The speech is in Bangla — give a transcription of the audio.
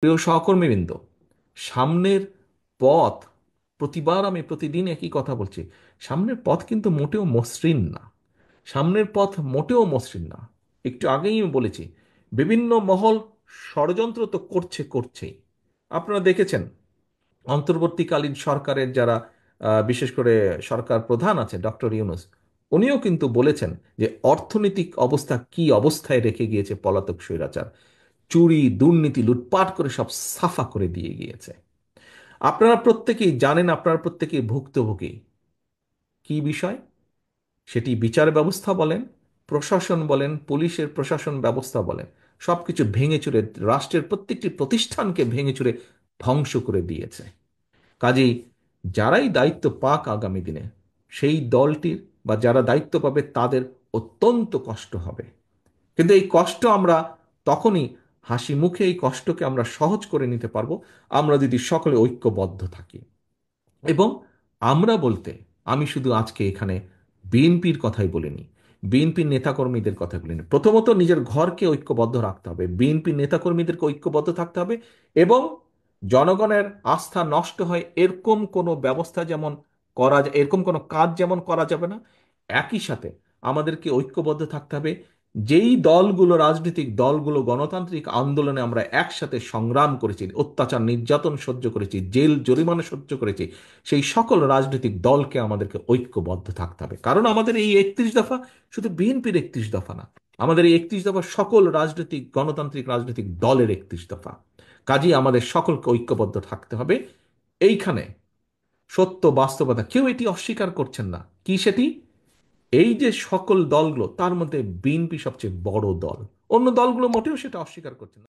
প্রিয় সহকর্মীবৃন্দ, সামনের পথ, প্রতিবার আমি প্রতিদিন একই কথা বলছি, সামনের পথ কিন্তু মোটেও মসৃণ না। সামনের পথ মোটেও মসৃণ না। একটু আগেই আমি বলেছি, বিভিন্ন মহল ষড়যন্ত্র তো করছেই। আপনারা দেখেছেন, অন্তর্বর্তীকালীন সরকারের যারা বিশেষ করে সরকার প্রধান আছে ডক্টর ইউনূস, উনিও কিন্তু বলেছেন যে অর্থনৈতিক অবস্থা কি অবস্থায় রেখে গিয়েছে পলাতক স্বৈরাচার। চুরি, দুর্নীতি, লুটপাট করে সব সাফা করে দিয়ে গিয়েছে। আপনারা প্রত্যেকেই জানেন, আপনারা প্রত্যেকেই ভুক্তভোগী। কি বিষয় সেটি? বিচার ব্যবস্থা বলেন, প্রশাসন বলেন, পুলিশের প্রশাসন ব্যবস্থা বলেন, সবকিছু ভেঙে চুরে, রাষ্ট্রের প্রত্যেকটি প্রতিষ্ঠানকে ভেঙে চুরে ধ্বংস করে দিয়েছে। কাজেই যারাই দায়িত্ব পাক আগামী দিনে, সেই দলটির বা যারা দায়িত্ব পাবে তাদের অত্যন্ত কষ্ট হবে। কিন্তু এই কষ্ট আমরা তখনই, হাসি মুখে এই কষ্টকে আমরা সহজ করে নিতে পারবো আমরা যদি সকলে ঐক্যবদ্ধ থাকি। এবং আমরা বলতে আমি শুধু আজকে এখানে বিএনপির কথাই বলিনি, বিএনপির নেতাকর্মীদের কথা বলিনি। প্রথমত নিজের ঘরকে ঐক্যবদ্ধ রাখতে হবে, বিএনপির নেতাকর্মীদেরকে ঐক্যবদ্ধ থাকতে হবে। এবং জনগণের আস্থা নষ্ট হয় এরকম কোনো ব্যবস্থা যেমন এরকম কোনো কাজ যেমন করা যাবে না। একই সাথে আমাদেরকে ঐক্যবদ্ধ থাকতে হবে। যেই দলগুলো, রাজনৈতিক দলগুলো গণতান্ত্রিক আন্দোলনে আমরা একসাথে সংগ্রাম করেছি, অত্যাচার নির্যাতন সহ্য করেছি, জেল জরিমানা সহ্য করেছি, সেই সকল রাজনৈতিক দলকে আমাদেরকে ঐক্যবদ্ধ থাকতে হবে। কারণ আমাদের এই 31 দফা শুধু বিএনপির 31 দফা না, আমাদের এই 31 দফা সকল রাজনৈতিক গণতান্ত্রিক রাজনৈতিক দলের 31 দফা। কাজেই আমাদের সকলকে ঐক্যবদ্ধ থাকতে হবে। এইখানে সত্য বাস্তবতা, কেউ এটি অস্বীকার করছেন না। কি সেটি? এই যে সকল দলগুলো, তার মধ্যে বিএনপি সবচেয়ে বড় দল, অন্য দলগুলো মোটেও সেটা অস্বীকার করছে না।